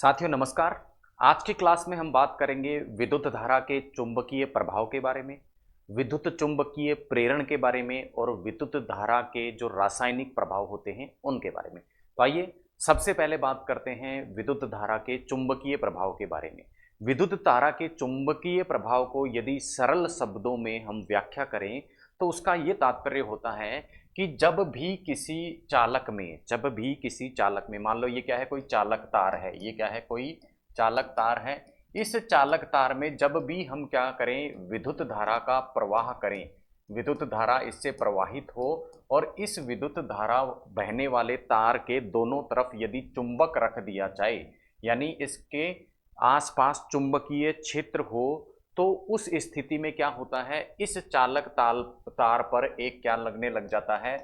साथियों नमस्कार। आज की क्लास में हम बात करेंगे विद्युत धारा के चुंबकीय प्रभाव के बारे में, विद्युत चुंबकीय प्रेरण के बारे में और विद्युत धारा के जो रासायनिक प्रभाव होते हैं उनके बारे में। तो आइए सबसे पहले बात करते हैं विद्युत धारा के चुंबकीय प्रभाव के बारे में। विद्युत धारा के चुंबकीय प्रभाव को यदि सरल शब्दों में हम व्याख्या करें तो उसका ये तात्पर्य होता है कि जब भी किसी चालक में मान लो ये क्या है, कोई चालक तार है, ये क्या है, कोई चालक तार है। इस चालक तार में जब भी हम क्या करें, विद्युत धारा का प्रवाह करें, विद्युत धारा इससे प्रवाहित हो और इस विद्युत धारा बहने वाले तार के दोनों तरफ यदि चुंबक रख दिया जाए, यानी इसके आसपास चुंबकीय क्षेत्र हो, तो उस स्थिति में क्या होता है, इस चालक तार पर एक क्या लगने लग जाता है,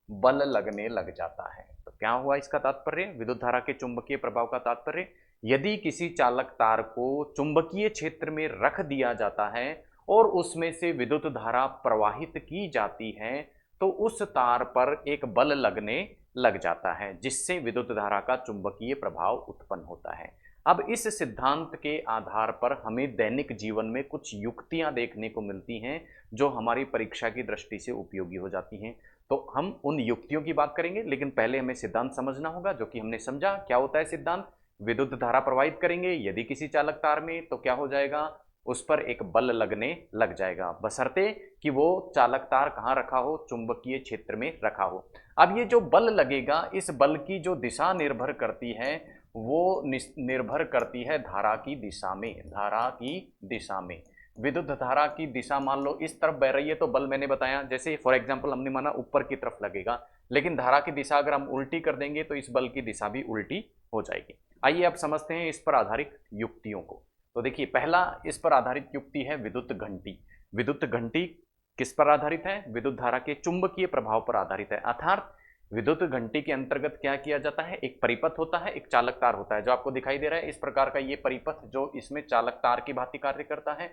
बल लगने लग जाता है। तो क्या हुआ इसका तात्पर्य, विद्युत धारा के चुंबकीय प्रभाव का तात्पर्य, यदि किसी चालक तार को चुंबकीय क्षेत्र में रख दिया जाता है और उसमें से विद्युत धारा प्रवाहित की जाती है तो उस तार पर एक बल लगने लग जाता है जिससे विद्युत धारा का चुंबकीय प्रभाव उत्पन्न होता है। अब इस सिद्धांत के आधार पर हमें दैनिक जीवन में कुछ युक्तियां देखने को मिलती हैं जो हमारी परीक्षा की दृष्टि से उपयोगी हो जाती हैं। तो हम उन युक्तियों की बात करेंगे, लेकिन पहले हमें सिद्धांत समझना होगा, जो कि हमने समझा। क्या होता है सिद्धांत? विद्युत धारा प्रवाहित करेंगे यदि किसी चालक तार में तो क्या हो जाएगा, उस पर एक बल लगने लग जाएगा, बशर्ते कि वो चालक तार कहाँ रखा हो, चुंबकीय क्षेत्र में रखा हो। अब ये जो बल लगेगा, इस बल की जो दिशा निर्भर करती है वो निर्भर करती है धारा की दिशा में। धारा की दिशा में विद्युत धारा की दिशा मान लो इस तरफ बह रही है तो बल मैंने बताया, जैसे फॉर एग्जांपल हमने माना ऊपर की तरफ लगेगा, लेकिन धारा की दिशा अगर हम उल्टी कर देंगे तो इस बल की दिशा भी उल्टी हो जाएगी। आइए अब समझते हैं इस पर आधारित युक्तियों को। तो देखिए, पहला इस पर आधारित युक्ति है विद्युत घंटी। विद्युत घंटी किस पर आधारित है? विद्युत धारा के चुंबकीय प्रभाव पर आधारित है। अर्थात विद्युत घंटी के अंतर्गत क्या किया जाता है, एक परिपथ होता है, एक चालक तार होता है, जो आपको दिखाई दे रहा है इस प्रकार का ये परिपथ, जो इसमें चालक तार की भांति कार्य करता है।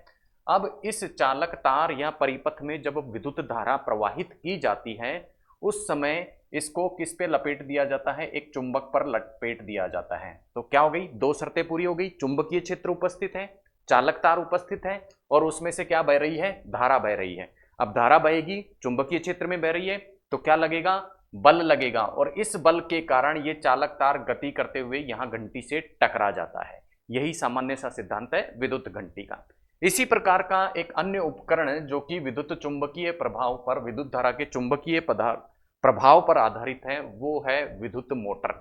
अब इस चालक तार या परिपथ में जब विद्युत धारा प्रवाहित की जाती है उस समय इसको किस पे लपेट दिया जाता है, एक चुंबक पर लपेट दिया जाता है। तो क्या हो गई, दो शर्तें पूरी हो गई, चुंबकीय क्षेत्र उपस्थित है, चालक तार उपस्थित है और उसमें से क्या बह रही है, धारा बह रही है। अब धारा बहेगी, चुंबकीय क्षेत्र में बह रही है, तो क्या लगेगा, बल लगेगा और इस बल के कारण ये चालक तार गति करते हुए यहां घंटी से टकरा जाता है। यही सामान्य सा सिद्धांत है विद्युत घंटी का। इसी प्रकार का एक अन्य उपकरण जो कि विद्युत चुंबकीय प्रभाव पर, विद्युत धारा के चुंबकीय प्रभाव पर आधारित है, वो है विद्युत मोटर।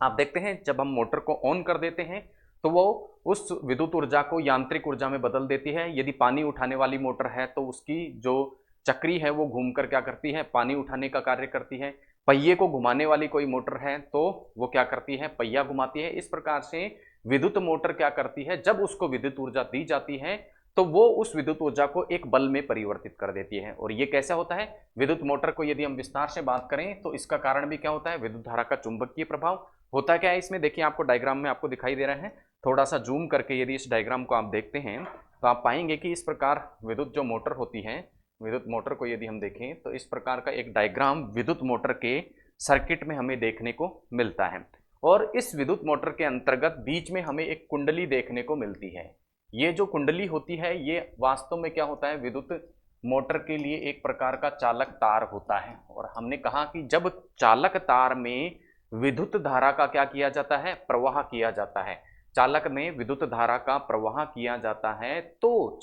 आप देखते हैं जब हम मोटर को ऑन कर देते हैं तो वो उस विद्युत ऊर्जा को यांत्रिक ऊर्जा में बदल देती है। यदि पानी उठाने वाली मोटर है तो उसकी जो चक्री है वो घूमकर क्या करती है, पानी उठाने का कार्य करती है। पहिए को घुमाने वाली कोई मोटर है तो वो क्या करती है, पहिया घुमाती है। इस प्रकार से विद्युत मोटर क्या करती है, जब उसको विद्युत ऊर्जा दी जाती है तो वो उस विद्युत ऊर्जा को एक बल में परिवर्तित कर देती है। और ये कैसा होता है, विद्युत मोटर को यदि हम विस्तार से बात करें तो इसका कारण भी क्या होता है, विद्युत धारा का चुंबकीय प्रभाव। होता क्या है इसमें, देखिए आपको डायग्राम में आपको दिखाई दे रहा है, थोड़ा सा जूम करके यदि इस डायग्राम को आप देखते हैं तो आप पाएंगे कि इस प्रकार विद्युत जो मोटर होती है, विद्युत मोटर को यदि हम देखें तो इस प्रकार का एक डायग्राम विद्युत मोटर के सर्किट में हमें देखने को मिलता है। और इस विद्युत मोटर के अंतर्गत बीच में हमें एक कुंडली देखने को मिलती है। ये जो कुंडली होती है ये वास्तव में क्या होता है, विद्युत मोटर के लिए एक प्रकार का चालक तार होता है। और हमने कहा कि जब चालक तार में विद्युत धारा का क्या किया जाता है, प्रवाह किया जाता है, चालक में विद्युत धारा का प्रवाह किया जाता है तो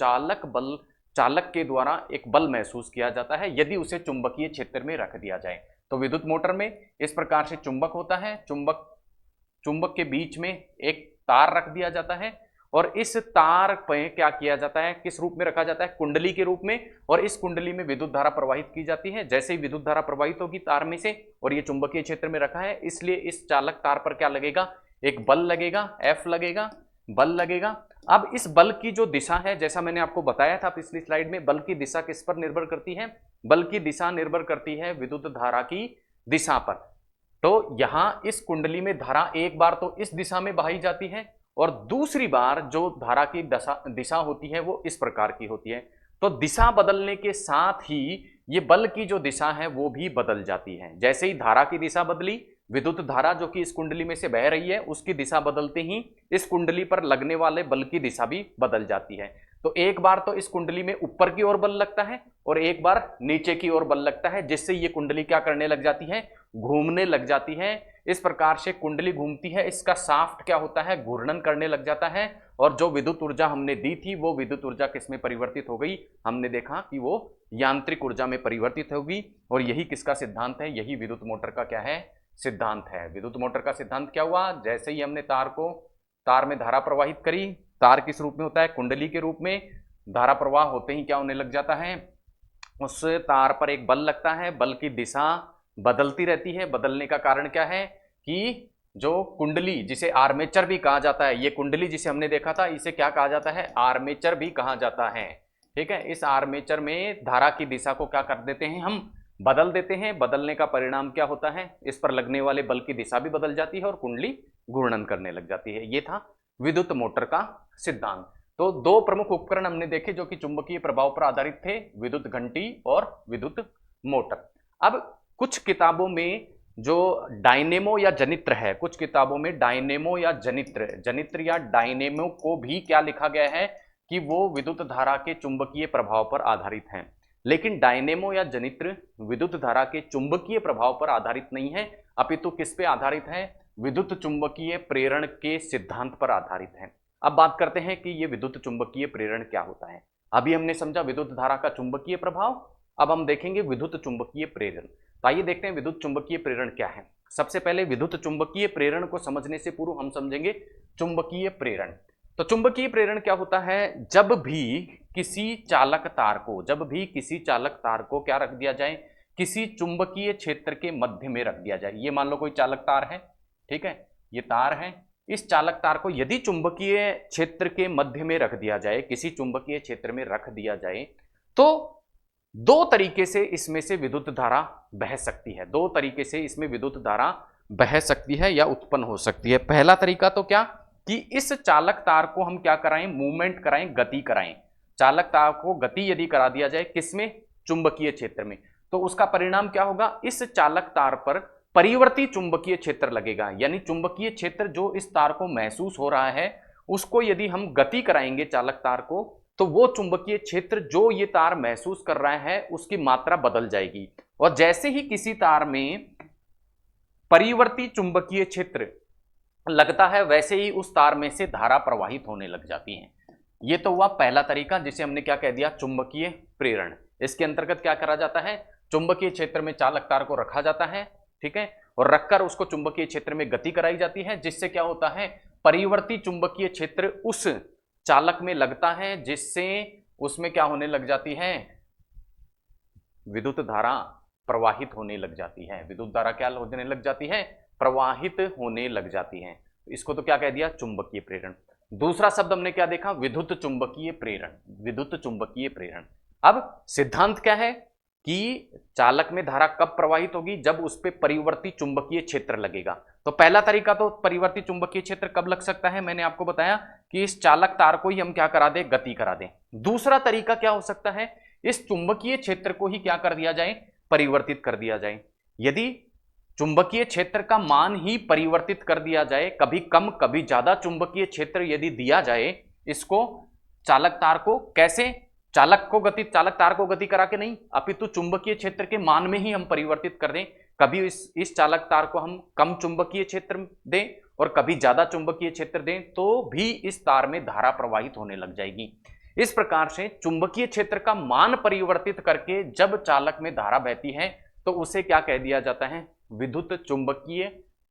चालक के द्वारा एक बल महसूस किया जाता है यदि उसे चुंबकीय क्षेत्र में रख दिया जाए। तो विद्युत मोटर में इस प्रकार से चुंबक होता है, चुंबक के बीच में एक तार रख दिया जाता है और इस तार पे क्या किया जाता है, किस रूप में रखा जाता है, कुंडली के रूप में। और इस कुंडली में विद्युत धारा प्रवाहित की जाती है। जैसे ही विद्युत धारा प्रवाहित होगी तार में से और ये चुंबकीय क्षेत्र में रखा है, इसलिए इस चालक तार पर क्या लगेगा, एक बल लगेगा, एफ लगेगा, बल लगेगा। अब इस बल की जो दिशा है, जैसा मैंने आपको बताया था पिछली स्लाइड में, बल की दिशा किस पर निर्भर करती है, बल की दिशा निर्भर करती है विद्युत धारा की दिशा पर। तो यहां इस कुंडली में धारा एक बार तो इस दिशा में बहाई जाती है और दूसरी बार जो धारा की दिशा होती है वो इस प्रकार की होती है। तो दिशा बदलने के साथ ही ये बल की जो दिशा है वो भी बदल जाती है। जैसे ही धारा की दिशा बदली, विद्युत धारा जो कि इस कुंडली में से बह रही है उसकी दिशा बदलते ही इस कुंडली पर लगने वाले बल की दिशा भी बदल जाती है। तो एक बार तो इस कुंडली में ऊपर की ओर बल लगता है और एक बार नीचे की ओर बल लगता है, जिससे ये कुंडली क्या करने लग जाती है, घूमने लग जाती है। इस प्रकार से कुंडली घूमती है, इसका शाफ्ट क्या होता है, घूर्णन करने लग जाता है और जो विद्युत ऊर्जा हमने दी थी वो विद्युत ऊर्जा किसमें परिवर्तित हो गई, हमने देखा कि वो यांत्रिक ऊर्जा में परिवर्तित होगी। और यही किसका सिद्धांत है, यही विद्युत मोटर का क्या है, सिद्धांत है। विद्युत मोटर का सिद्धांत क्या हुआ, जैसे ही हमने तार में धारा प्रवाहित करी, तार किस रूप में होता है, कुंडली के रूप में, धारा प्रवाह होते ही क्या होने लग जाता है, उस तार पर एक बल लगता है, बल की दिशा बदलती रहती है। बदलने का कारण क्या है कि जो कुंडली जिसे आर्मेचर भी कहा जाता है, ये कुंडली जिसे हमने देखा था इसे क्या कहा जाता है, आर्मेचर भी कहा जाता है। ठीक है, इस आर्मेचर में धारा की दिशा को क्या कर देते हैं, हम बदल देते हैं। बदलने का परिणाम क्या होता है, इस पर लगने वाले बल की दिशा भी बदल जाती है और कुंडली घूर्णन करने लग जाती है। ये था विद्युत मोटर का सिद्धांत। तो दो प्रमुख उपकरण हमने देखे जो कि चुंबकीय प्रभाव पर आधारित थे, विद्युत घंटी और विद्युत मोटर। अब कुछ किताबों में जो डायनेमो या जनित्र है, कुछ किताबों में डायनेमो या जनित्र या डायनेमो को भी क्या लिखा गया है कि वो विद्युत धारा के चुंबकीय प्रभाव पर आधारित हैं। लेकिन डायनेमो या जनित्र विद्युत धारा के चुंबकीय प्रभाव पर आधारित नहीं है, अपितु किस पे आधारित है, विद्युत चुंबकीय प्रेरण के सिद्धांत पर आधारित है। अब बात करते हैं कि ये विद्युत चुंबकीय प्रेरण क्या होता है। अभी हमने समझा विद्युत धारा का चुंबकीय प्रभाव, अब हम देखेंगे विद्युत चुंबकीय प्रेरण। तो आइए देखते हैं विद्युत चुंबकीय प्रेरण क्या है। सबसे पहले विद्युत चुंबकीय प्रेरण को समझने से पूर्व हम समझेंगे चुंबकीय प्रेरण। तो चुंबकीय प्रेरण क्या होता है, जब भी किसी चालक तार को क्या रख दिया जाए, किसी चुंबकीय क्षेत्र के मध्य में रख दिया जाए। ये मान लो कोई चालक तार है, ठीक है, ये तार है, इस चालक तार को यदि चुंबकीय क्षेत्र के मध्य में रख दिया जाए, किसी चुंबकीय क्षेत्र में रख दिया जाए, तो दो तरीके से इसमें से विद्युत धारा बह सकती है। दो तरीके से इसमें विद्युत धारा बह सकती है या उत्पन्न हो सकती है। पहला तरीका तो क्या कि इस चालक तार को हम क्या कराएं, मूवमेंट कराएं, गति कराएं। चालक तार को गति यदि करा दिया जाए किसमें, चुंबकीय क्षेत्र में, तो उसका परिणाम क्या होगा, इस चालक तार पर परिवर्ती चुंबकीय क्षेत्र लगेगा। यानी चुंबकीय क्षेत्र जो इस तार को महसूस हो रहा है उसको यदि हम गति कराएंगे चालक तार को, तो वो चुंबकीय क्षेत्र जो ये तार महसूस कर रहा है उसकी मात्रा बदल जाएगी। और जैसे ही किसी तार में परिवर्ती चुंबकीय क्षेत्र लगता है वैसे ही उस तार में से धारा प्रवाहित होने लग जाती है। ये तो हुआ पहला तरीका जिसे हमने क्या कह दिया, चुंबकीय प्रेरण। इसके अंतर्गत क्या करा जाता है, चुंबकीय क्षेत्र में चालक तार को रखा जाता है, ठीक है, और रखकर उसको चुंबकीय क्षेत्र में गति कराई जाती है, जिससे क्या होता है, परिवर्ती चुंबकीय क्षेत्र उस चालक में लगता है, जिससे उसमें क्या होने लग जाती है, विद्युत धारा प्रवाहित होने लग जाती है। विद्युत धारा क्या होने लग जाती है, प्रवाहित होने लग जाती है। इसको तो क्या कह दिया, चुंबकीय प्रेरण। दूसरा शब्द हमने क्या देखा, विद्युत चुंबकीय प्रेरण। विद्युत चुंबकीय प्रेरण, अब सिद्धांत क्या है कि चालक में धारा कब प्रवाहित होगी, जब उस पर परिवर्ती चुंबकीय क्षेत्र लगेगा। तो पहला तरीका तो परिवर्ती चुंबकीय क्षेत्र कब लग सकता है, मैंने आपको बताया कि इस चालक तार को ही हम क्या करा दें, गति करा दें। दूसरा तरीका क्या हो सकता है, इस चुंबकीय क्षेत्र को ही क्या कर दिया जाए, परिवर्तित कर दिया जाए। यदि चुंबकीय क्षेत्र का मान ही परिवर्तित कर दिया जाए, कभी कम कभी ज्यादा चुंबकीय क्षेत्र यदि दिया जाए इसको, चालक तार को, कैसे, चालक तार को गति करा के नहीं, अपितु चुंबकीय क्षेत्र के मान में ही हम परिवर्तित कर दें। कभी इस चालक तार को हम कम चुंबकीय क्षेत्र दें और कभी ज्यादा चुंबकीय क्षेत्र दें, तो भी इस तार में धारा प्रवाहित होने लग जाएगी। इस प्रकार से चुंबकीय क्षेत्र का मान परिवर्तित करके जब चालक में धारा बहती है तो उसे क्या कह दिया जाता है, विद्युत चुंबकीय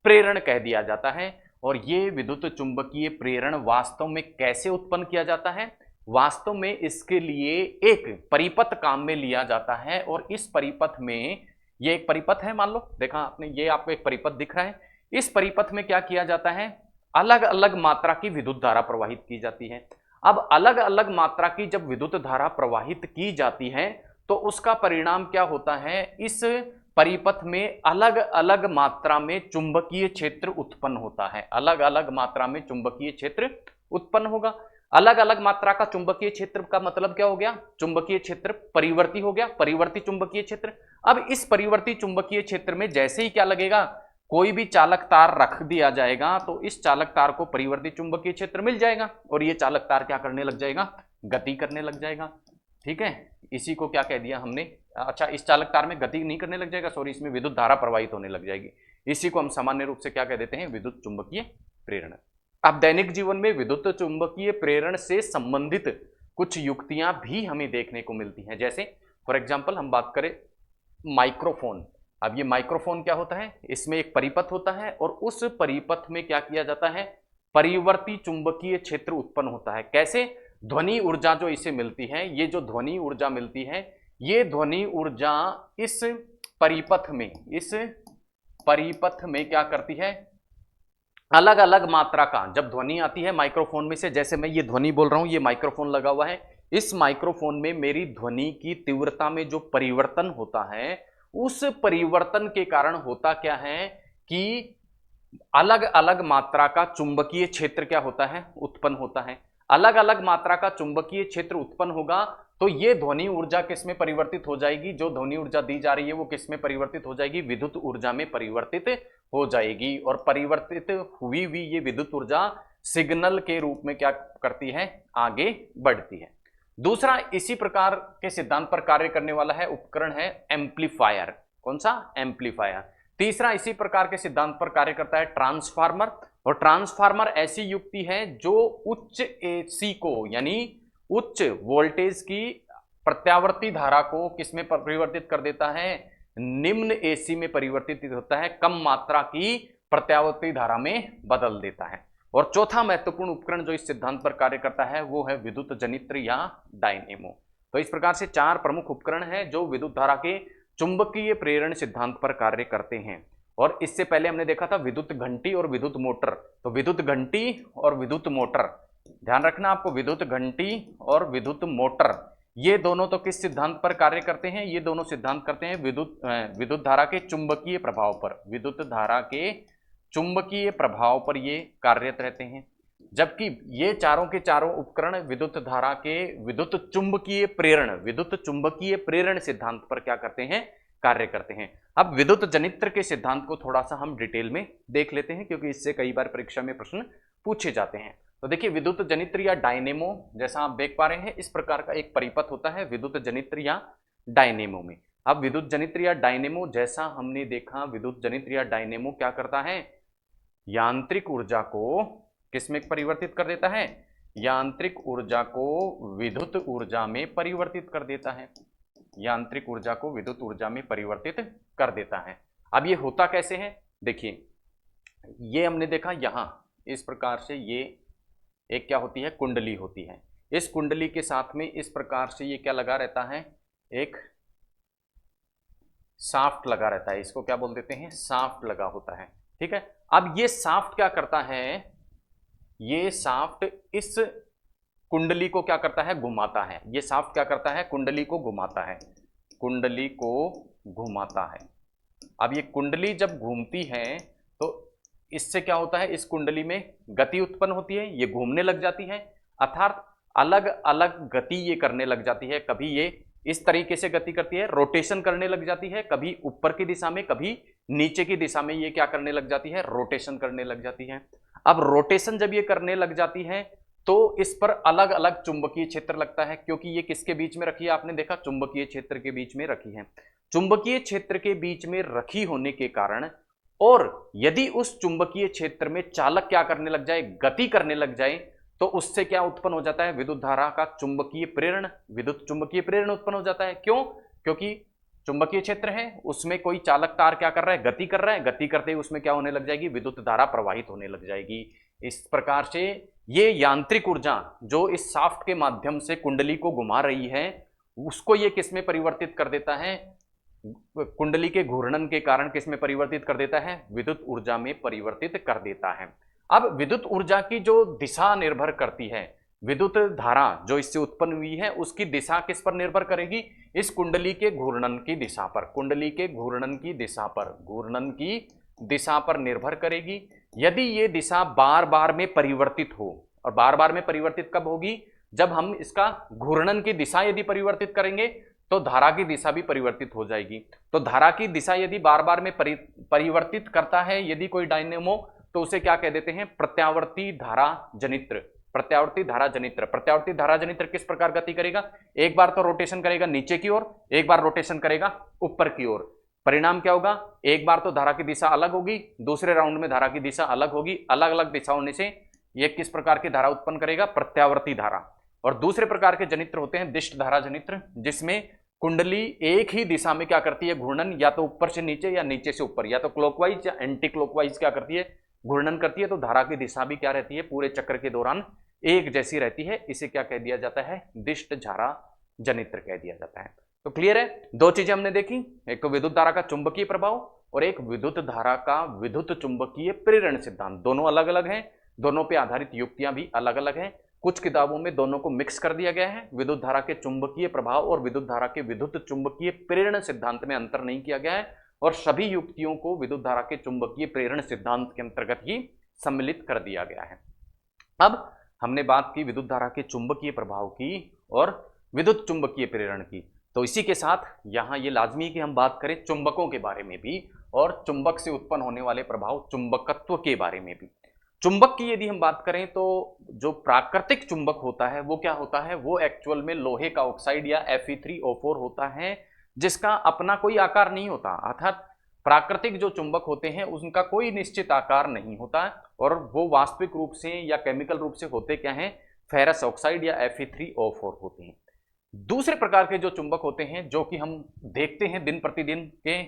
प्रेरण कह दिया जाता है। और ये विद्युत चुंबकीय प्रेरण वास्तव में कैसे उत्पन्न किया जाता है, वास्तव में इसके लिए एक परिपथ काम में लिया जाता है। और इस परिपथ में, ये एक परिपथ है, मान लो देखा आपने, ये आपको एक परिपथ दिख रहा है। इस परिपथ में क्या किया जाता है, अलग अलग मात्रा की विद्युत धारा प्रवाहित की जाती है। अब अलग अलग मात्रा की जब विद्युत धारा प्रवाहित की जाती है तो उसका परिणाम क्या होता है, इस परिपथ में अलग अलग मात्रा में चुंबकीय क्षेत्र उत्पन्न होता है। अलग अलग मात्रा में चुंबकीय क्षेत्र उत्पन्न होगा। अलग अलग मात्रा का चुंबकीय क्षेत्र का मतलब क्या हो गया, चुंबकीय क्षेत्र परिवर्ती हो गया, परिवर्ती चुंबकीय क्षेत्र। अब इस परिवर्ती चुंबकीय क्षेत्र में जैसे ही क्या लगेगा, कोई भी चालक तार रख दिया जाएगा तो इस चालक तार को परिवर्ती चुंबकीय क्षेत्र मिल जाएगा और ये चालक तार क्या करने लग जाएगा, गति करने लग जाएगा। ठीक है, इसी को क्या कह दिया हमने, अच्छा इस चालक तार में गति नहीं करने लग जाएगा, सॉरी, इसमें विद्युत धारा प्रवाहित होने लग जाएगी। इसी को हम सामान्य रूप से क्या कह देते हैं, विद्युत चुंबकीय प्रेरण। अब दैनिक जीवन में विद्युत चुंबकीय प्रेरण से संबंधित कुछ युक्तियां भी हमें देखने को मिलती हैं। जैसे फॉर एग्जाम्पल हम बात करें माइक्रोफोन। अब ये माइक्रोफोन क्या होता है, इसमें एक परिपथ होता है और उस परिपथ में क्या किया जाता है, परिवर्ती चुंबकीय क्षेत्र उत्पन्न होता है। कैसे, ध्वनि ऊर्जा जो इसे मिलती है, ये जो ध्वनि ऊर्जा मिलती है, ये ध्वनि ऊर्जा इस परिपथ में क्या करती है, अलग अलग मात्रा का, जब ध्वनि आती है माइक्रोफोन में से, जैसे मैं ये ध्वनि बोल रहा हूं, ये माइक्रोफोन लगा हुआ है, इस माइक्रोफोन में मेरी ध्वनि की तीव्रता में जो परिवर्तन होता है, उस परिवर्तन के कारण होता क्या है कि अलग अलग मात्रा का चुंबकीय क्षेत्र क्या होता है, उत्पन्न होता है। अलग अलग मात्रा का चुंबकीय क्षेत्र उत्पन्न होगा तो ये ध्वनि ऊर्जा किस में परिवर्तित हो जाएगी, जो ध्वनि ऊर्जा दी जा रही है वो किस में परिवर्तित हो जाएगी, विद्युत ऊर्जा में परिवर्तित हो जाएगी। और परिवर्तित हुई हुई ये विद्युत ऊर्जा सिग्नल के रूप में क्या करती है, आगे बढ़ती है। दूसरा इसी प्रकार के सिद्धांत पर कार्य करने वाला है उपकरण है एम्पलीफायर। कौन सा, एम्पलीफायर। तीसरा इसी प्रकार के सिद्धांत पर कार्य करता है ट्रांसफार्मर। और ट्रांसफार्मर ऐसी युक्ति है जो उच्च एसी को, यानी उच्च वोल्टेज की प्रत्यावर्ती धारा को किसमें परिवर्तित कर देता है, निम्न एसी में परिवर्तित होता है, कम मात्रा की प्रत्यावर्ती धारा में बदल देता है। और चौथा महत्वपूर्ण उपकरण जो इस सिद्धांत पर कार्य करता है वो है विद्युत जनित्र या डायनेमो। तो इस प्रकार से चार प्रमुख उपकरण हैं जो विद्युत धारा के चुंबकीय प्रेरण सिद्धांत पर कार्य करते हैं। और इससे पहले हमने देखा था विद्युत घंटी और विद्युत मोटर। तो विद्युत घंटी और विद्युत मोटर, ध्यान रखना आपको, विद्युत घंटी और विद्युत मोटर ये दोनों तो किस सिद्धांत पर कार्य करते हैं, ये दोनों सिद्धांत करते हैं विद्युत धारा के चुंबकीय प्रभाव पर, विद्युत धारा के चुंबकीय प्रभाव पर ये कार्यरत रहते हैं। जबकि ये चारों के चारों उपकरण विद्युत धारा के विद्युत चुंबकीय प्रेरण सिद्धांत पर क्या करते हैं, कार्य करते हैं। अब विद्युत जनित्र के सिद्धांत को थोड़ा सा हम डिटेल में देख लेते हैं क्योंकि इससे कई बार परीक्षा में प्रश्न पूछे जाते हैं। तो देखिए विद्युत जनित्र या डायनेमो, जैसा आप देख पा रहे हैं, इस प्रकार का एक परिपथ होता है विद्युत जनित्र या डायनेमो में। अब विद्युत जनित्र या डायनेमो, जैसा हमने देखा, विद्युत जनित्र या डायनेमो क्या करता है, यांत्रिक ऊर्जा को किसमें परिवर्तित कर देता है, यांत्रिक ऊर्जा को विद्युत ऊर्जा में परिवर्तित कर देता है, यांत्रिक ऊर्जा को विद्युत ऊर्जा में परिवर्तित कर देता है। अब ये होता कैसे है, देखिए ये हमने देखा यहां इस प्रकार से, ये एक क्या होती है, कुंडली होती है। इस कुंडली के साथ में इस प्रकार से ये क्या लगा रहता है, एक शाफ्ट लगा रहता है, इसको क्या बोल देते हैं, शाफ्ट लगा होता है। ठीक है, अब ये शाफ्ट क्या करता है, ये शाफ्ट इस कुंडली को क्या करता है, घुमाता है। ये शाफ्ट क्या करता है, कुंडली को घुमाता है, कुंडली को घुमाता है। अब ये कुंडली जब घूमती है तो इससे क्या होता है, इस कुंडली में गति उत्पन्न होती है, ये घूमने लग जाती है, अर्थात अलग अलग गति ये करने लग जाती है। कभी ये इस तरीके से गति करती है, रोटेशन करने लग जाती है, कभी ऊपर की दिशा में, कभी नीचे की दिशा में ये क्या करने लग जाती है, रोटेशन करने लग जाती है। अब रोटेशन जब ये करने लग जाती है तो इस पर अलग अलग चुंबकीय क्षेत्र लगता है, क्योंकि ये किसके बीच में रखी है, आपने देखा चुंबकीय क्षेत्र के बीच में रखी है। चुंबकीय क्षेत्र के बीच में रखी होने के कारण, और यदि उस चुंबकीय क्षेत्र में चालक क्या करने लग जाए, गति करने लग जाए, तो उससे क्या उत्पन्न हो जाता है, विद्युत धारा का चुंबकीय प्रेरण, विद्युत चुंबकीय प्रेरण उत्पन्न हो जाता है। क्यों, क्योंकि चुंबकीय क्षेत्र है, उसमें कोई चालक तार क्या कर रहा है, गति कर रहा है, गति करते ही उसमें क्या होने लग जाएगी, विद्युत धारा प्रवाहित होने लग जाएगी। इस प्रकार से ये यांत्रिक ऊर्जा जो इस शाफ्ट के माध्यम से कुंडली को घुमा रही है, उसको ये किस में परिवर्तित कर देता है, कुंडली के घूर्णन के कारण किस में परिवर्तित कर देता है, विद्युत ऊर्जा में परिवर्तित कर देता है। अब विद्युत ऊर्जा की जो दिशा निर्भर करती है, विद्युत धारा जो इससे उत्पन्न हुई है उसकी दिशा किस पर निर्भर करेगी, इस कुंडली के घूर्णन की दिशा पर, कुंडली के घूर्णन की दिशा पर, घूर्णन की दिशा पर निर्भर करेगी। यदि ये दिशा बार बार में परिवर्तित हो, और बार बार में परिवर्तित कब होगी, जब हम इसका घूर्णन की दिशा यदि परिवर्तित करेंगे तो धारा की दिशा भी परिवर्तित हो जाएगी। तो धारा की दिशा यदि बार बार में परिवर्तित करता है यदि कोई डायनेमो, तो उसे क्या कह देते हैं? प्रत्यावर्ती धारा जनित्र। प्रत्यावर्ती धारा जनित्र। प्रत्यावर्ती धारा जनित्र किस प्रकार गति करेगा? एक बार तो रोटेशन करेगा नीचे की ओर, एक बार रोटेशन करेगा ऊपर की ओर। परिणाम क्या होगा? एक बार तो धारा की दिशा अलग होगी, दूसरे राउंड में धारा की दिशा अलग होगी। अलग अलग दिशा होने से यह किस प्रकार की धारा उत्पन्न करेगा? प्रत्यावर्ती धारा। और दूसरे प्रकार के जनित्र होते हैं दिष्ट धारा जनित्र, जिसमें कुंडली एक ही दिशा में क्या करती है? घूर्णन, या तो ऊपर से नीचे या नीचे से ऊपर, या तो क्लॉकवाइज या एंटी क्लॉकवाइज क्या करती है? घूर्णन करती है। तो धारा की दिशा भी क्या रहती है? पूरे चक्र के दौरान एक जैसी रहती है। इसे क्या कह दिया जाता है? दिष्ट धारा जनित्र कह दिया जाता है। तो क्लियर है? दो चीजें हमने देखी, एक तो विद्युत धारा का चुंबकीय प्रभाव और एक विद्युत धारा का विद्युत चुंबकीय प्रेरण सिद्धांत। दोनों अलग अलग हैं, दोनों पे आधारित युक्तियां भी अलग अलग हैं। कुछ किताबों में दोनों को मिक्स कर दिया गया है। विद्युत धारा के चुंबकीय प्रभाव और विद्युत धारा के विद्युत चुंबकीय प्रेरण सिद्धांत में अंतर नहीं किया गया है, और सभी युक्तियों को विद्युत धारा के चुंबकीय प्रेरण सिद्धांत के अंतर्गत ही सम्मिलित कर दिया गया है। अब हमने बात की विद्युत धारा के चुंबकीय प्रभाव की और विद्युत चुंबकीय प्रेरण की। तो इसी के साथ यहाँ ये लाजमी है कि हम बात करें चुंबकों के बारे में भी और चुंबक से उत्पन्न होने वाले प्रभाव चुंबकत्व के बारे में भी। चुंबक की यदि हम बात करें तो जो प्राकृतिक चुंबक होता है वो क्या होता है? वो एक्चुअल में लोहे का ऑक्साइड या Fe3O4 होता है, जिसका अपना कोई आकार नहीं होता। अर्थात प्राकृतिक जो चुंबक होते हैं उनका कोई निश्चित आकार नहीं होता, और वो वास्तविक रूप से या केमिकल रूप से होते क्या हैं? फेरस ऑक्साइड या Fe3O4 होते हैं। दूसरे प्रकार के जो चुंबक होते हैं जो कि हम देखते हैं दिन प्रतिदिन के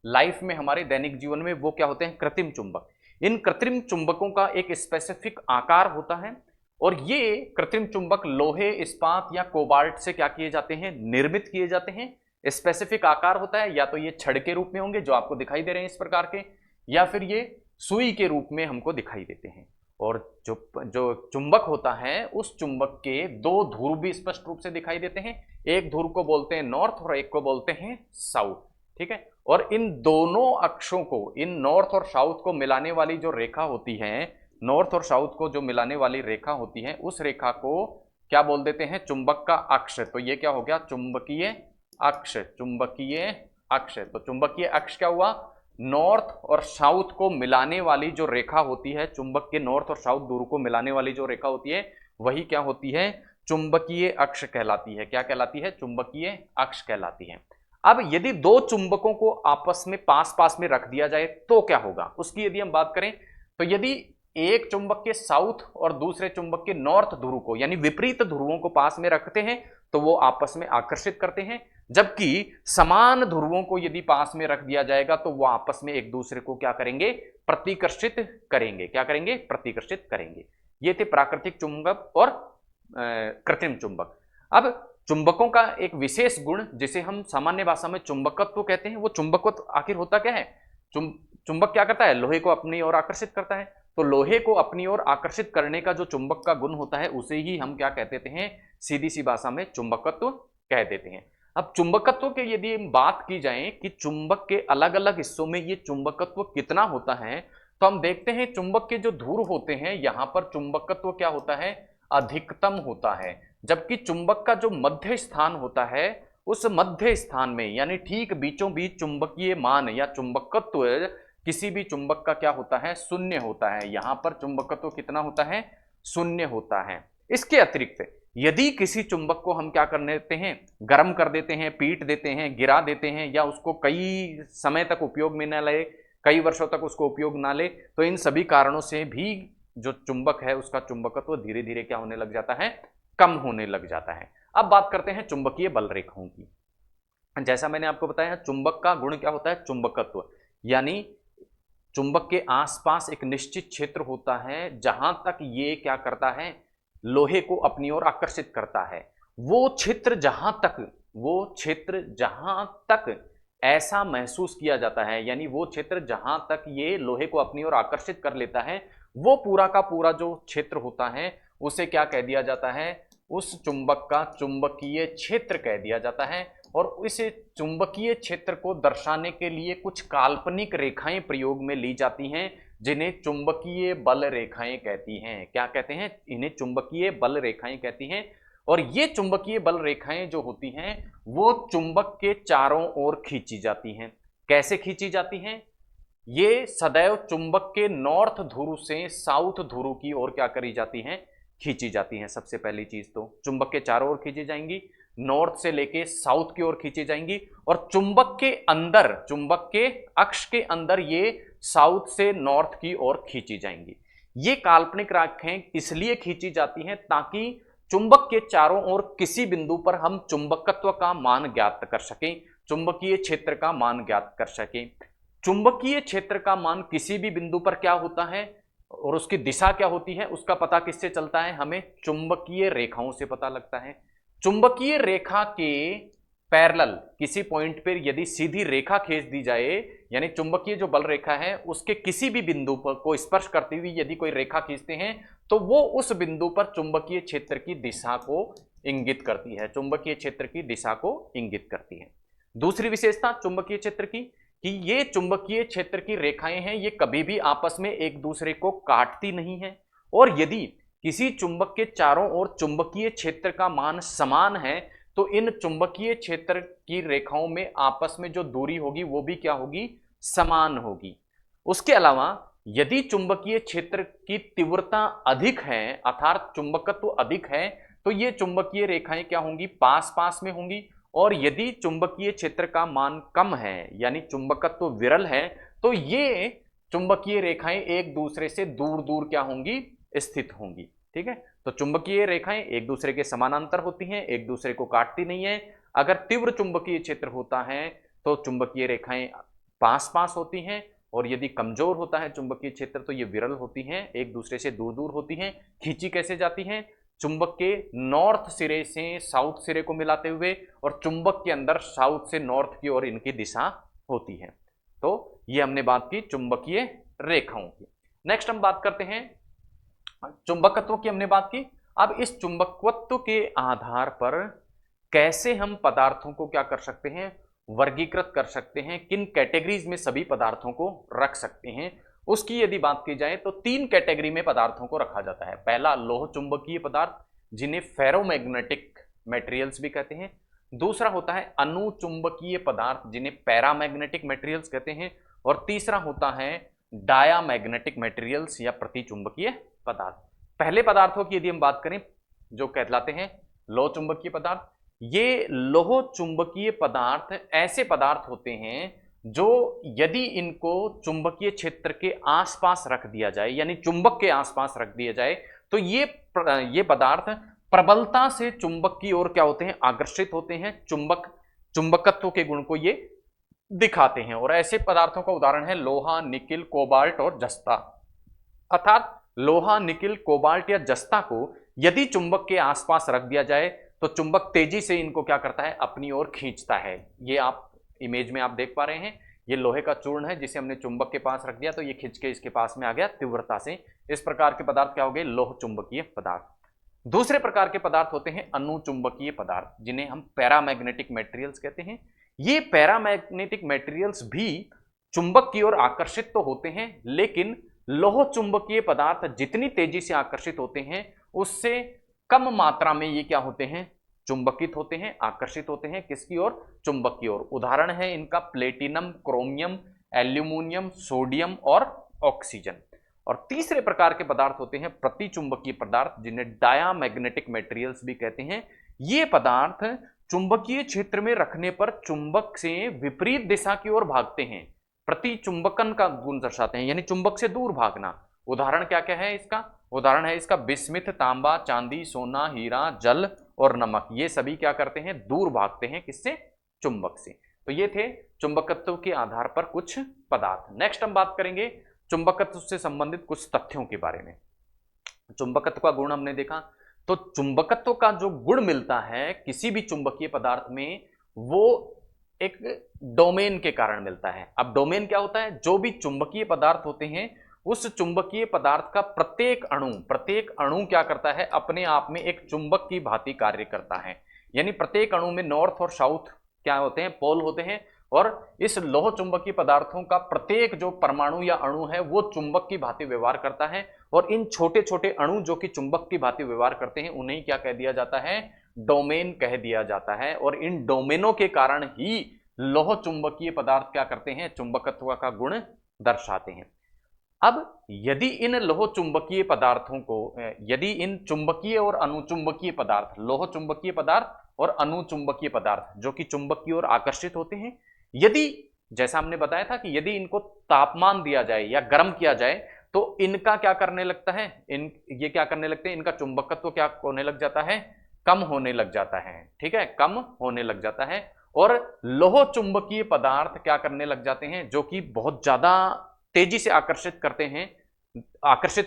लाइफ में, हमारे दैनिक जीवन में, वो क्या होते हैं? कृत्रिम चुंबक। इन कृत्रिम चुंबकों का एक स्पेसिफिक आकार होता है, और ये कृत्रिम चुंबक लोहे, इस्पात या कोबाल्ट से क्या किए जाते हैं? निर्मित किए जाते हैं। स्पेसिफिक आकार होता है, या तो ये छड़ के रूप में होंगे जो आपको दिखाई दे रहे हैं इस प्रकार के, या फिर ये सुई के रूप में हमको दिखाई देते हैं। और जो चुंबक होता है उस चुंबक के दो ध्रुव भी स्पष्ट रूप से दिखाई देते हैं। एक ध्रुव को बोलते हैं नॉर्थ और एक को बोलते हैं साउथ। ठीक है? और इन दोनों अक्षों को, इन नॉर्थ और साउथ को मिलाने वाली जो रेखा होती है, नॉर्थ और साउथ को जो मिलाने वाली रेखा होती है, उस रेखा को क्या बोल देते हैं? चुंबक का अक्ष। तो ये क्या हो गया? चुंबकीय अक्ष। चुंबकीय अक्ष। तो चुंबकीय अक्ष क्या हुआ? नॉर्थ और साउथ को मिलाने वाली जो रेखा होती है, चुंबक के नॉर्थ और साउथ ध्रुव को मिलाने वाली जो रेखा होती है, वही क्या होती है? चुंबकीय अक्ष कहलाती है। क्या कहलाती है? चुंबकीय अक्ष कहलाती है। अब यदि दो चुंबकों को आपस में पास पास में रख दिया जाए तो क्या होगा, उसकी यदि हम बात करें तो यदि एक चुंबक के साउथ और दूसरे चुंबक के नॉर्थ ध्रुव को, यानी विपरीत ध्रुवों को पास में रखते हैं तो वो आपस में आकर्षित करते हैं, जबकि समान ध्रुवों को यदि पास में रख दिया जाएगा तो वो आपस में एक दूसरे को क्या करेंगे? प्रतिकर्षित करेंगे। क्या करेंगे? प्रतिकर्षित करेंगे। ये थे प्राकृतिक चुंबक और कृत्रिम चुंबक। अब चुंबकों का एक विशेष गुण जिसे हम सामान्य भाषा में चुंबकत्व कहते हैं, वो चुंबकत्व आखिर होता क्या है? चुंबक क्या करता है? लोहे को अपनी ओर आकर्षित करता है। तो लोहे को अपनी ओर आकर्षित करने का जो चुंबक का गुण होता है उसे ही हम क्या कह देते हैं? सीधी सी भाषा में चुंबकत्व कह देते हैं। अब चुंबकत्व के यदि बात की जाए कि चुंबक के अलग अलग हिस्सों में ये चुंबकत्व कितना होता है, तो हम देखते हैं चुंबक के जो ध्रुव होते हैं यहां पर चुंबकत्व क्या होता है? अधिकतम होता है। जबकि चुंबक का जो मध्य स्थान होता है, उस मध्य स्थान में यानी ठीक बीचों बीच चुंबकीय मान या चुंबकत्व किसी भी चुंबक का क्या होता है? शून्य होता है। यहां पर चुंबकत्व कितना होता है? शून्य होता है। इसके अतिरिक्त यदि किसी चुंबक को हम क्या कर देते हैं? गर्म कर देते हैं, पीट देते हैं, गिरा देते हैं, या उसको कई समय तक उपयोग में न ले, कई वर्षों तक उसको उपयोग ना ले, तो इन सभी कारणों से भी जो चुंबक है उसका चुंबकत्व धीरे धीरे क्या होने लग जाता है? कम होने लग जाता है। अब बात करते हैं चुंबकीय बल रेखाओं की। जैसा मैंने आपको बताया, चुंबक का गुण क्या होता है? चुंबकत्व। यानी चुंबक के आसपास एक निश्चित क्षेत्र होता है जहां तक ये क्या करता है? लोहे को अपनी ओर आकर्षित करता है। वो क्षेत्र जहां तक ऐसा महसूस किया जाता है, यानी वो क्षेत्र जहां तक ये लोहे को अपनी ओर आकर्षित कर लेता है, वो पूरा का पूरा जो क्षेत्र होता है उसे क्या कह दिया जाता है? उस चुंबक का चुंबकीय क्षेत्र कह दिया जाता है। और इस चुंबकीय क्षेत्र को दर्शाने के लिए कुछ काल्पनिक रेखाएं प्रयोग में ली जाती हैं, जिन्हें चुंबकीय बल रेखाएं कहती हैं। क्या कहते हैं? इन्हें चुंबकीय बल रेखाएं कहती हैं। और ये चुंबकीय बल रेखाएं जो होती हैं वो चुंबक के चारों ओर खींची जाती हैं। कैसे खींची जाती हैं? ये सदैव चुंबक के नॉर्थ ध्रुव से साउथ ध्रुव की ओर क्या करी जाती हैं? खींची जाती हैं। सबसे पहली चीज तो चुंबक के चारों ओर खींची जाएंगी, नॉर्थ से लेके साउथ की ओर खींची जाएंगी, और चुंबक के अंदर, चुंबक के अक्ष के अंदर ये साउथ से नॉर्थ की ओर खींची जाएंगी। ये काल्पनिक रेखाएं इसलिए खींची जाती हैं ताकि चुंबक के चारों ओर किसी बिंदु पर हम चुंबकत्व का मान ज्ञात कर सकें, चुंबकीय क्षेत्र का मान ज्ञात कर सकें। चुंबकीय क्षेत्र का मान किसी भी बिंदु पर क्या होता है और उसकी दिशा क्या होती है, उसका पता किससे चलता है? हमें चुंबकीय रेखाओं से पता लगता है। चुंबकीय रेखा के पैरेलल किसी पॉइंट पर यदि सीधी रेखा खींच दी जाए, यानी चुंबकीय जो बल रेखा है उसके किसी भी बिंदु पर को स्पर्श करती हुई यदि कोई रेखा खींचते हैं तो वो उस बिंदु पर चुंबकीय क्षेत्र की दिशा को इंगित करती है, चुंबकीय क्षेत्र की दिशा को इंगित करती है। दूसरी विशेषता चुंबकीय क्षेत्र की कि ये चुंबकीय क्षेत्र की रेखाएं हैं, ये कभी भी आपस में एक दूसरे को काटती नहीं है, और यदि किसी चुंबक के चारों ओर चुंबकीय क्षेत्र का मान समान है तो इन चुंबकीय क्षेत्र की रेखाओं में आपस में जो दूरी होगी वो भी क्या होगी? समान होगी। उसके अलावा यदि चुंबकीय क्षेत्र की तीव्रता अधिक है अर्थात चुंबकत्व अधिक है तो ये चुंबकीय रेखाएं क्या होंगी? पास पास में होंगी, और यदि चुंबकीय क्षेत्र का मान कम है यानी चुंबकत्व विरल है तो ये चुंबकीय रेखाएं एक दूसरे से दूर दूर क्या होंगी? स्थित होंगी। ठीक है, तो चुंबकीय रेखाएं एक दूसरे के समानांतर होती हैं, एक दूसरे को काटती नहीं है। अगर तीव्र चुंबकीय क्षेत्र होता है तो चुंबकीय रेखाएं पास पास होती हैं, और यदि कमजोर होता है चुंबकीय क्षेत्र तो ये विरल होती हैं, एक दूसरे से दूर दूर होती हैं। खींची कैसे जाती हैं? चुंबक के नॉर्थ सिरे से साउथ सिरे को मिलाते हुए, और चुंबक के अंदर साउथ से नॉर्थ की ओर इनकी दिशा होती है। तो ये हमने बात की चुंबकीय रेखाओं की। नेक्स्ट हम बात करते हैं चुंबकत्व की, हमने बात की। अब इस चुंबकत्व के आधार पर कैसे हम पदार्थों को क्या कर सकते हैं? वर्गीकृत कर सकते हैं, किन कैटेगरीज में सभी पदार्थों को रख सकते हैं, उसकी यदि बात की जाए तो तीन कैटेगरी में पदार्थों को रखा जाता है। पहला लोह चुंबकीय पदार्थ जिन्हें फेरोमैग्नेटिक मटेरियल्स भी कहते हैं। दूसरा होता है अनुचुंबकीय पदार्थ जिन्हें पैरामैग्नेटिक मटेरियल्स कहते हैं, और तीसरा होता है डायामैग्नेटिक मटेरियल्स या प्रतिचुंबकीय पदार्थ। पहले पदार्थों की यदि हम बात करें जो कहलाते हैं लोह चुंबकीय पदार्थ, ये लोह चुंबकीय पदार्थ ऐसे पदार्थ होते हैं जो यदि इनको चुंबकीय क्षेत्र के आसपास रख दिया जाए यानी चुंबक के आसपास रख दिया जाए तो ये पदार्थ प्रबलता से चुंबक की ओर क्या होते हैं? आकर्षित होते हैं, चुंबकत्व के गुण को ये दिखाते हैं। और ऐसे पदार्थों का उदाहरण है लोहा, निकिल, कोबाल्ट और जस्ता। अर्थात लोहा, निकिल, कोबाल्ट या जस्ता को यदि चुंबक के आसपास रख दिया जाए तो चुंबक तेजी से इनको क्या करता है? अपनी ओर खींचता है। ये आप इमेज में आप देख पा रहे हैं, ये लोहे का चूर्ण है जिसे हमने चुंबक के पास रख दिया तो ये खींच के इसके पास में आ गया तीव्रता से। इस प्रकार के पदार्थ क्या हो गए? लोह चुंबकीय पदार्थ। दूसरे प्रकार के पदार्थ होते हैं अनुचुंबकीय पदार्थ जिन्हें हम पैरामैग्नेटिक मटेरियल्स कहते हैं। ये पैरामैग्नेटिक मटेरियल्स भी चुंबक की ओर आकर्षित तो होते हैं, लेकिन लोह चुंबकीय पदार्थ जितनी तेजी से आकर्षित होते हैं उससे कम मात्रा में ये क्या होते हैं? चुंबकित होते हैं, आकर्षित होते हैं। किसकी ओर? चुंबक की ओर। उदाहरण है इनका प्लेटिनम, क्रोमियम, एल्यूमिनियम, सोडियम और ऑक्सीजन। और तीसरे प्रकार के पदार्थ होते हैं प्रतिचुंबकीय पदार्थ जिन्हें डायामैग्नेटिक मटेरियल्स भी कहते हैं। ये पदार्थ चुंबकीय क्षेत्र में रखने पर चुंबक से विपरीत दिशा की ओर भागते हैं, प्रतिचुंबकन का गुण दर्शाते हैं, यानी चुंबक से दूर भागना। उदाहरण क्या क्या है इसका? उदाहरण है इसका बिस्मिथ, तांबा, चांदी, सोना, हीरा, जल और नमक। ये सभी क्या करते हैं? दूर भागते हैं। किससे? चुंबक से। तो ये थे चुंबकत्व के आधार पर कुछ पदार्थ। नेक्स्ट हम बात करेंगे चुंबकत्व से संबंधित कुछ तथ्यों के बारे में। चुंबकत्व का गुण हमने देखा, तो चुंबकत्व का जो गुण मिलता है किसी भी चुंबकीय पदार्थ में वो एक डोमेन के कारण मिलता है। अब डोमेन क्या होता है? जो भी चुंबकीय पदार्थ होते हैं उस चुंबकीय पदार्थ का प्रत्येक अणु क्या करता है? अपने आप में एक चुंबक की भांति कार्य करता है। यानी प्रत्येक अणु में नॉर्थ और साउथ क्या होते हैं? पोल होते हैं। और इस लोह चुंबकीय पदार्थों का प्रत्येक जो परमाणु या अणु है वो चुंबक की भांति व्यवहार करता है, और इन छोटे छोटे अणु जो कि चुंबक की भांति व्यवहार करते हैं उन्हें क्या कह दिया जाता है? डोमेन कह दिया जाता है। और इन डोमेनों के कारण ही लोह चुंबकीय पदार्थ क्या करते हैं, चुंबकत्व का गुण दर्शाते हैं। अब यदि इन लोह चुंबकीय पदार्थों को, यदि इन चुंबकीय और अनुचुंबकीय पदार्थ, लोह चुंबकीय पदार्थ और अनुचुंबकीय पदार्थ जो कि चुंबक की ओर आकर्षित होते हैं, यदि, जैसा हमने बताया था कि यदि इनको तापमान दिया जाए या गर्म किया जाए तो इनका क्या करने लगता है, ये क्या करने लगते हैं, इनका चुंबकत्व क्या होने लग जाता है, कम होने लग जाता है। ठीक है, कम होने लग जाता है। और लोह चुंबकीय पदार्थ क्या करने लग जाते हैं, जो कि बहुत ज्यादा तेजी से आकर्षित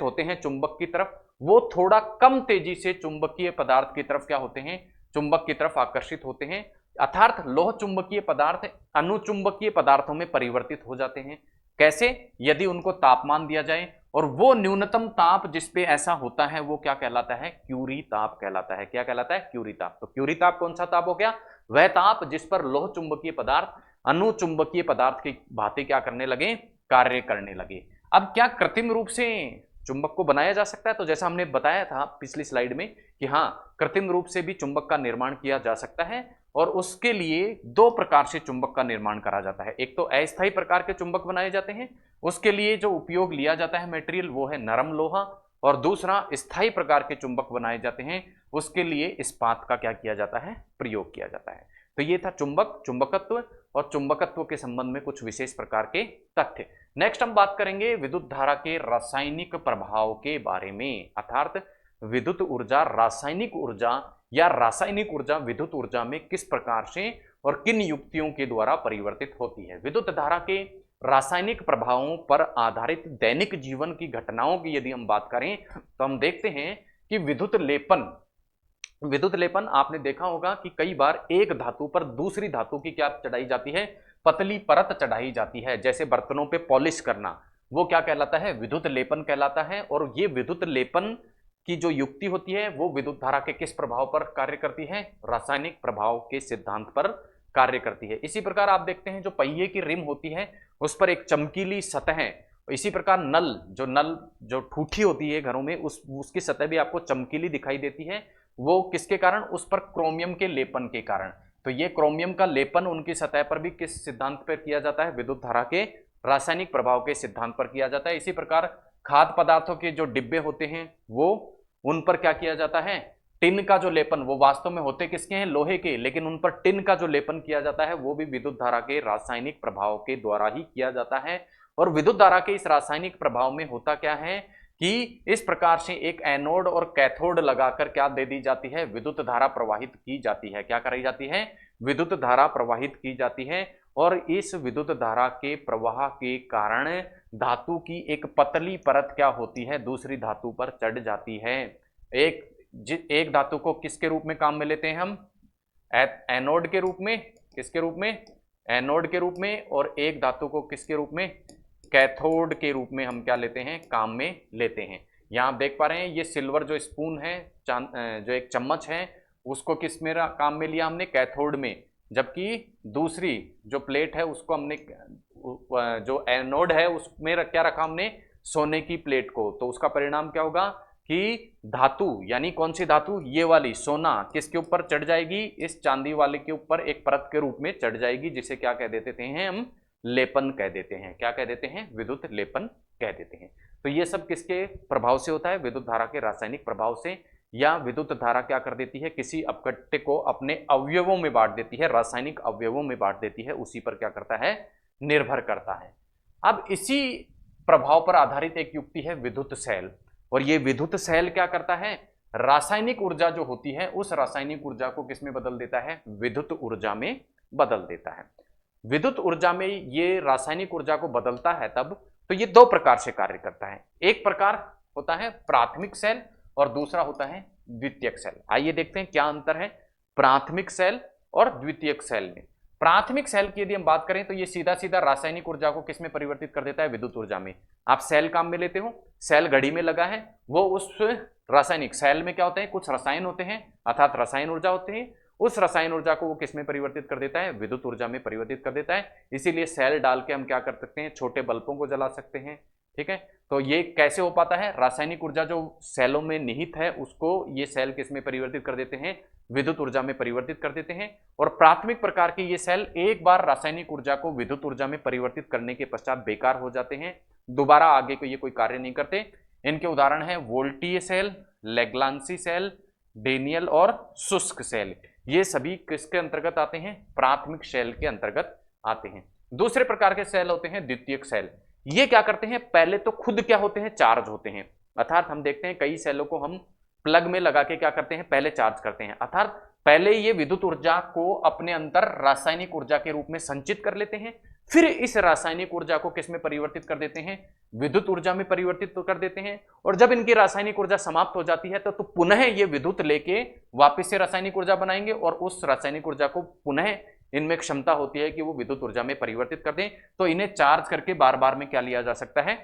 होते हैं चुंबक की तरफ, वो थोड़ा कम तेजी से चुंबकीय पदार्थ की तरफ क्या होते हैं, चुंबक की तरफ आकर्षित होते हैं। अर्थात लोह चुंबकीय पदार्थ अनुचुंबकीय पदार्थों में परिवर्तित हो जाते हैं। कैसे, यदि उनको तापमान दिया जाए और वो न्यूनतम ताप जिसपे ऐसा होता है वो क्या कहलाता है, क्यूरी ताप कहलाता है। क्या कहलाता है, क्यूरी ताप। तो क्यूरी ताप कौन सा ताप हो गया, वह ताप जिस पर लोह चुंबकीय पदार्थ अनुचुंबकीय पदार्थ की भांति क्या करने लगे, कार्य करने लगे। अब क्या कृत्रिम रूप से चुंबक को बनाया जा सकता है, तो जैसा हमने बताया था पिछली स्लाइड में कि हाँ, कृत्रिम रूप से भी चुंबक का निर्माण किया जा सकता है। और उसके लिए दो प्रकार से चुंबक का निर्माण करा जाता है। एक तो अस्थायी प्रकार के चुंबक बनाए जाते हैं, उसके लिए जो उपयोग लिया जाता है मटेरियल वो है नरम लोहा। और दूसरा स्थायी प्रकार के चुंबक बनाए जाते हैं, उसके लिए इस्पात का क्या किया जाता है, प्रयोग किया जाता है। तो ये था चुंबक, चुंबकत्व और चुंबकत्व के संबंध में कुछ विशेष प्रकार के तथ्य। नेक्स्ट हम बात करेंगे विद्युत धारा के रासायनिक प्रभाव के बारे में, अर्थात विद्युत ऊर्जा रासायनिक ऊर्जा या रासायनिक ऊर्जा विद्युत ऊर्जा में किस प्रकार से और किन युक्तियों के द्वारा परिवर्तित होती है। विद्युत धारा के रासायनिक प्रभावों पर आधारित दैनिक जीवन की घटनाओं की यदि हम बात करें तो हम देखते हैं कि विद्युत लेपन आपने देखा होगा कि कई बार एक धातु पर दूसरी धातु की क्या चढ़ाई जाती है, पतली परत चढ़ाई जाती है। जैसे बर्तनों पे पॉलिश करना, वो क्या कहलाता है, विद्युत लेपन कहलाता है। और ये विद्युत लेपन की जो युक्ति होती है वो विद्युत धारा के किस प्रभाव पर कार्य करती है, रासायनिक प्रभाव के सिद्धांत पर कार्य करती है। इसी प्रकार आप देखते हैं जो पहिए की रिम होती है उस पर एक चमकीली सतह है। इसी प्रकार नल जो ठूठी होती है घरों में, उसकी सतह भी आपको चमकीली दिखाई देती है। वो किसके कारण, उस पर क्रोमियम के लेपन के कारण। तो ये क्रोमियम का लेपन उनकी सतह पर भी किस सिद्धांत पर किया जाता है, विद्युत धारा के रासायनिक प्रभाव के सिद्धांत पर किया जाता है। इसी प्रकार खाद्य पदार्थों के जो डिब्बे होते हैं वो, उन पर क्या किया जाता है, टिन का जो लेपन, वो वास्तव में होते किसके हैं, लोहे के, लेकिन उन पर टिन का जो लेपन किया जाता है वो भी विद्युत धारा के रासायनिक प्रभाव के द्वारा ही किया जाता है। और विद्युत धारा के इस रासायनिक प्रभाव में होता क्या है कि इस प्रकार से एक एनोड और कैथोड लगाकर क्या दे दी जाती है, विद्युत धारा प्रवाहित की जाती है। क्या कराई जाती है, विद्युत धारा प्रवाहित की जाती है। और इस विद्युत धारा के प्रवाह के कारण धातु की एक पतली परत क्या होती है, दूसरी धातु पर चढ़ जाती है। एक धातु को किसके रूप में काम में लेते हैं हम, एनोड के रूप में, किसके रूप में, एनोड के रूप में। और एक धातु को किसके रूप में, कैथोड के रूप में हम क्या लेते हैं, काम में लेते हैं। यहाँ आप देख पा रहे हैं ये सिल्वर जो स्पून है, जो एक चम्मच है, उसको किस में काम में लिया हमने, कैथोड में। जबकि दूसरी जो प्लेट है उसको हमने, जो एनोड है उसमें क्या रखा हमने, सोने की प्लेट को। तो उसका परिणाम क्या होगा कि धातु, यानी कौन सी धातु, ये वाली सोना, किसके ऊपर चढ़ जाएगी, इस चांदी वाले के ऊपर एक परत के रूप में चढ़ जाएगी, जिसे क्या कह देते थे हम, लेपन कह देते हैं। क्या कह देते हैं, विद्युत लेपन कह देते हैं। तो ये सब किसके प्रभाव से होता है, विद्युत धारा के रासायनिक प्रभाव से। या विद्युत धारा क्या कर देती है, किसी अपघट्य को अपने अवयवों में बांट देती है, रासायनिक अवयवों में बांट देती है, उसी पर क्या करता है, निर्भर करता है। अब इसी प्रभाव पर आधारित एक युक्ति है विद्युत सेल। और ये विद्युत सेल क्या करता है, रासायनिक ऊर्जा जो होती है उस रासायनिक ऊर्जा को किस में बदल देता है, विद्युत ऊर्जा में बदल देता है। विद्युत ऊर्जा में ये रासायनिक ऊर्जा को बदलता है तब, तो ये दो प्रकार से कार्य करता है। एक प्रकार होता है प्राथमिक सेल और दूसरा होता है द्वितीयक सेल। आइए देखते हैं क्या अंतर है प्राथमिक सेल और द्वितीयक सेल में। प्राथमिक सेल की यदि हम बात करें तो ये सीधा सीधा रासायनिक ऊर्जा को किस में परिवर्तित कर देता है, विद्युत ऊर्जा में। आप सेल काम में लेते हो, सेल घड़ी में लगा है, वो उस रासायनिक सेल में क्या होते हैं, कुछ रसायन होते हैं, अर्थात रसायन ऊर्जा होते हैं। उस रसायन ऊर्जा को वो किस में परिवर्तित कर देता है, विद्युत ऊर्जा में परिवर्तित कर देता है। इसीलिए सेल डाल के हम क्या कर सकते हैं, छोटे बल्बों को जला सकते हैं, ठीक है, तो ये कैसे हो पाता है, रासायनिक ऊर्जा जो सेलों में निहित है उसको ये सेल किस में परिवर्तित कर देते हैं, विद्युत ऊर्जा में परिवर्तित कर देते हैं। और प्राथमिक प्रकार के ये सेल एक बार रासायनिक ऊर्जा को विद्युत ऊर्जा में परिवर्तित करने के पश्चात बेकार हो जाते हैं, दोबारा आगे को ये कोई कार्य नहीं करते। इनके उदाहरण है वोल्टीय सेल, लेग्लांसी सेल, डेनियल और शुष्क सेल। ये सभी किसके अंतर्गत आते हैं, प्राथमिक सेल के अंतर्गत आते हैं। दूसरे प्रकार के सेल होते हैं द्वितीयक सेल। ये क्या करते हैं, पहले तो खुद क्या होते हैं, चार्ज होते हैं। अर्थात हम देखते हैं कई सेलों को हम प्लग में लगा के क्या करते हैं, पहले चार्ज करते हैं, अर्थात पहले ये विद्युत ऊर्जा को अपने अंदर रासायनिक ऊर्जा के रूप में संचित कर लेते हैं, फिर इस रासायनिक ऊर्जा को किस में परिवर्तित कर देते हैं, विद्युत ऊर्जा में परिवर्तित कर देते हैं। और जब इनकी रासायनिक ऊर्जा समाप्त हो जाती है तो पुनः ये विद्युत लेके वापस से रासायनिक ऊर्जा बनाएंगे और उस रासायनिक ऊर्जा को पुनः इनमें क्षमता होती है कि वो विद्युत ऊर्जा में परिवर्तित कर दें। तो इन्हें चार्ज करके बार बार में क्या लिया जा सकता है,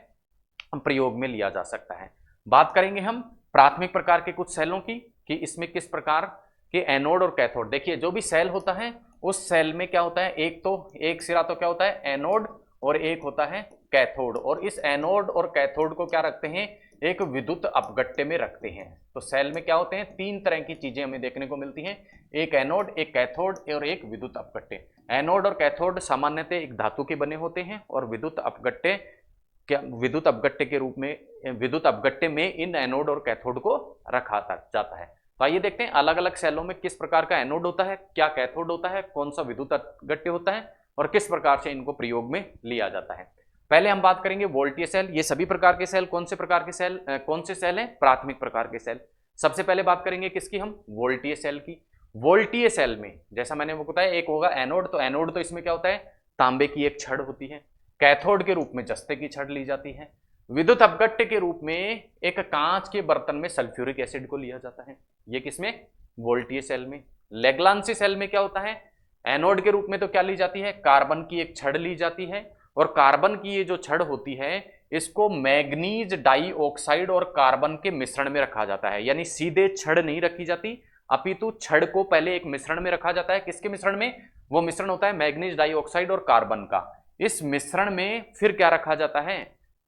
प्रयोग में लिया जा सकता है। बात करेंगे हम प्राथमिक प्रकार के कुछ सेलों की कि इसमें किस प्रकार के एनोड और कैथोड। देखिए जो भी सेल होता है उस सेल में क्या होता है, एक सिरा तो क्या होता है एनोड और एक होता है कैथोड, और इस एनोड और कैथोड को क्या रखते हैं, एक विद्युत अपगट्टे में रखते हैं। तो सेल में क्या होते हैं, तीन तरह की चीजें हमें देखने को मिलती हैं, एक एनोड, एक कैथोड और एक विद्युत अपगट्टे। एनोड और कैथोड सामान्यतः एक धातु के बने होते हैं और विद्युत अपगट्टे में इन एनोड और कैथोड को रखा जाता है। तो आइए देखते हैं अलग अलग सेलों में किस प्रकार का एनोड होता है, क्या कैथोड होता है, कौन सा विद्युत अपगट्टे होता है और किस प्रकार से इनको प्रयोग में लिया जाता है। पहले हम बात करेंगे वोल्टीय सेल। ये सभी प्रकार के सेल कौन से प्रकार के सेल, कौन से सेल हैं, प्राथमिक प्रकार के सेल। सबसे पहले बात करेंगे किसकी, हम वोल्टीय सेल की। वोल्टीय सेल में जैसा मैंने वो बताया एक होगा एनोड, तो एनोड तो इसमें क्या होता है, तांबे की एक छड़ होती है। कैथोड के रूप में जस्ते की छड़ ली जाती है। विद्युत अपगट्टे के रूप में एक कांच के बर्तन में सल्फ्यूरिक एसिड को लिया जाता है। ये किसमें, वोल्टीय सेल में। लेग्लांसी सेल में क्या होता है, एनोड के रूप में तो क्या ली जाती है, कार्बन की एक छड़ ली जाती है, और कार्बन की ये जो छड़ होती है इसको मैग्नीज डाइऑक्साइड और कार्बन के मिश्रण में रखा जाता है। यानी सीधे छड़ नहीं रखी जाती, अपितु छड़ को पहले एक मिश्रण में रखा जाता है। किसके मिश्रण में, वो मिश्रण होता है मैग्नीज डाइऑक्साइड और कार्बन का। इस मिश्रण में फिर क्या रखा जाता है,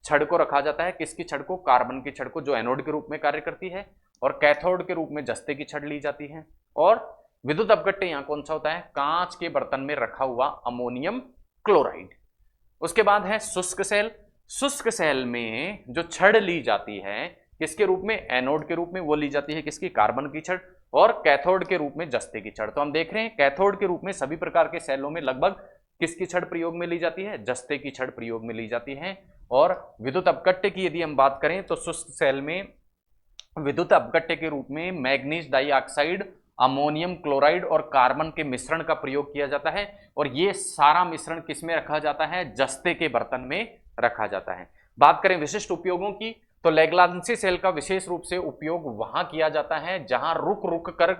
छड़ को रखा जाता है। किसकी छड़ को, कार्बन की छड़ को, जो एनोड के रूप में कार्य करती है, और कैथोड के रूप में जस्ते की छड़ ली जाती है। और विद्युत अपगट्टे यहां कौन सा होता है, कांच के बर्तन में रखा हुआ अमोनियम क्लोराइड। उसके बाद है शुष्क सेल। शुष्क सेल में जो छड़ ली जाती है किसके रूप में, एनोड के रूप में, वो ली जाती है किसकी, कार्बन की छड़, और कैथोड के रूप में जस्ते की छड़। तो हम देख रहे हैं कैथोड के रूप में सभी प्रकार के सेलों में लगभग किसकी छड़ प्रयोग में ली जाती है, जस्ते की छड़ प्रयोग में ली जाती है। और विद्युत अपगट्टे की यदि हम बात करें तो शुष्क सेल में विद्युत अपगट्टे के रूप में मैग्नीज डाइऑक्साइड, अमोनियम क्लोराइड और कार्बन के मिश्रण का प्रयोग किया जाता है। और ये सारा मिश्रण किसमें रखा जाता है, जस्ते के बर्तन में रखा जाता है। बात करें विशिष्ट उपयोगों की तो लेग्लांसी सेल का विशेष रूप से उपयोग वहां किया जाता है जहां रुक रुक कर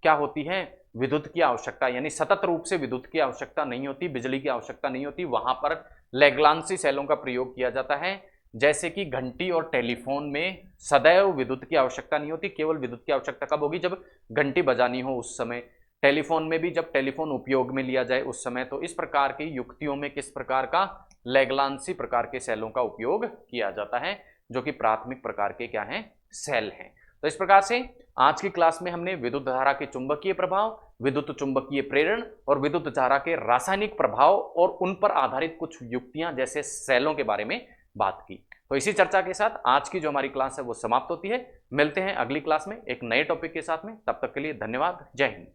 क्या होती है, विद्युत की आवश्यकता, यानी सतत रूप से विद्युत की आवश्यकता नहीं होती, बिजली की आवश्यकता नहीं होती, वहां पर लेग्लांसी सेलों का प्रयोग किया जाता है। जैसे कि घंटी और टेलीफोन में सदैव विद्युत की आवश्यकता नहीं होती, केवल विद्युत की आवश्यकता कब होगी, जब घंटी बजानी हो उस समय। टेलीफोन में भी जब टेलीफोन उपयोग में लिया जाए उस समय। तो इस प्रकार की युक्तियों में किस प्रकार का, लेग्लांसी प्रकार के सेलों का उपयोग किया जाता है, जो कि प्राथमिक प्रकार के क्या हैं, सेल हैं। तो इस प्रकार से आज की क्लास में हमने विद्युत धारा के चुंबकीय प्रभाव, विद्युत चुंबकीय प्रेरण और विद्युत धारा के रासायनिक प्रभाव और उन पर आधारित कुछ युक्तियां जैसे सेलों के बारे में बात की। तो इसी चर्चा के साथ आज की जो हमारी क्लास है वो समाप्त होती है। मिलते हैं अगली क्लास में एक नए टॉपिक के साथ में, तब तक के लिए धन्यवाद, जय हिंद।